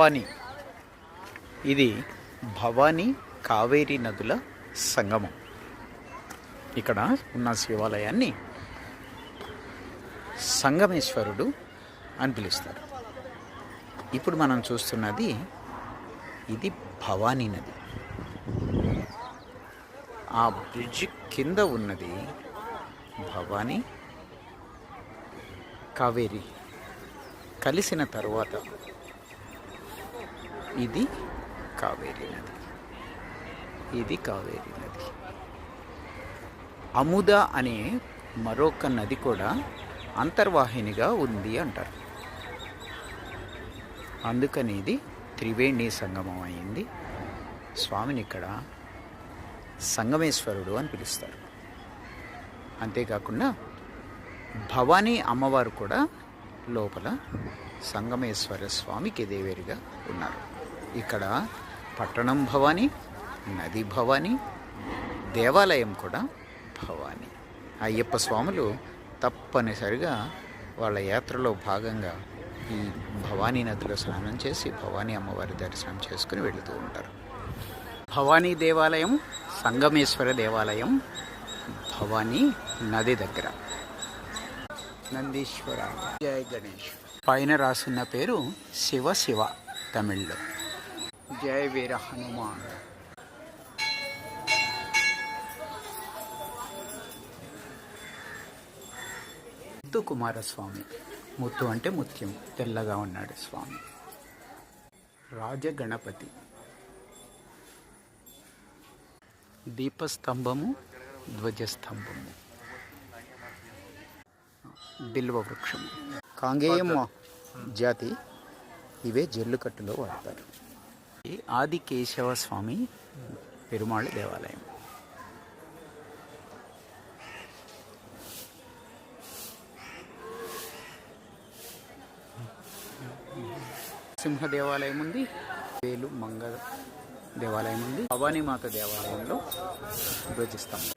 భవాని, ఇది భవానీ కావేరీ నదుల సంగమం. ఇక్కడ ఉన్న శివాలయాన్ని సంగమేశ్వరుడు అని పిలుస్తారు. ఇప్పుడు మనం చూస్తున్నది ఇది భవానీ నది. ఆ బ్రిడ్జ్ కింద ఉన్నది భవానీ కావేరి కలిసిన తరువాత ఇది కావేరీ నది. ఇది కావేరీ నది. అముద అనే మరొక నది కూడా అంతర్వాహినిగా ఉంది అంటారు. అందుకని ఇది త్రివేణి సంగమం అయింది. స్వామిని ఇక్కడ సంగమేశ్వరుడు అని పిలుస్తారు. అంతేకాకుండా భవానీ అమ్మవారు కూడా లోపల సంగమేశ్వర స్వామికి దేవేరిగా ఉన్నారు. ఇక్కడ పట్టణం భవానీ, నది భవానీ, దేవాలయం కూడా భవానీ. అయ్యప్ప స్వాములు తప్పనిసరిగా వాళ్ళ యాత్రలో భాగంగా ఈ భవానీ నదిలో స్నానం చేసి భవానీ అమ్మవారి దర్శనం చేసుకుని వెళుతూ ఉంటారు. భవానీ దేవాలయం, సంగమేశ్వర దేవాలయం భవానీ నది దగ్గర. నందీశ్వర జయ గణేష్ పైన రాసిన పేరు శివ శివ తమిళ్లో. జయ వీర హనుమాన్. ముత్తు కుమారస్వామి. ముత్తు అంటే ముత్యం, తెల్లగా ఉన్నాడు స్వామి. రాజగణపతి. దీపస్తంభము, ధ్వజస్తంభము, బిల్వ వృక్షము. కాంగేయం జాతి ఇవే జల్లుకట్టులో వాడతారు. ఆది కేశవ స్వామి పెరుమాళ్ దేవాలయం. సింహ దేవాలయం ఉంది. వేలు మంగ దేవాలయం ఉంది. భవానీ మాత దేవాలయంలో ధ్వజస్తంభం.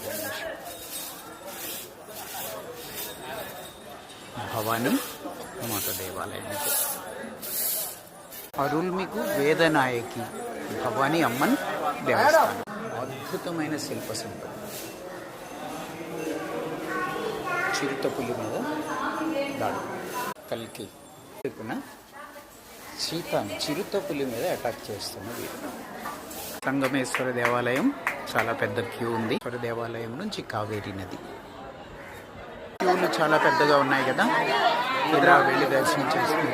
భవానీ మాత దేవాలయం. అరుల్మిగు వేదనాయకి భవానీ అమ్మన్ దేవస్థానం. అద్భుతమైన శిల్ప సంపద. చిరుతపులి మీద దాడు. కల్కి సీతను చిరుతపులి మీద అటాక్ చేస్తున్న వీరు. సంగమేశ్వర దేవాలయం చాలా పెద్ద క్యూ ఉంది. దేవాలయం నుంచి కావేరీ నది. క్యూలు చాలా పెద్దగా ఉన్నాయి కదా, ఇలా వెళ్ళి దర్శనం చేసుకుని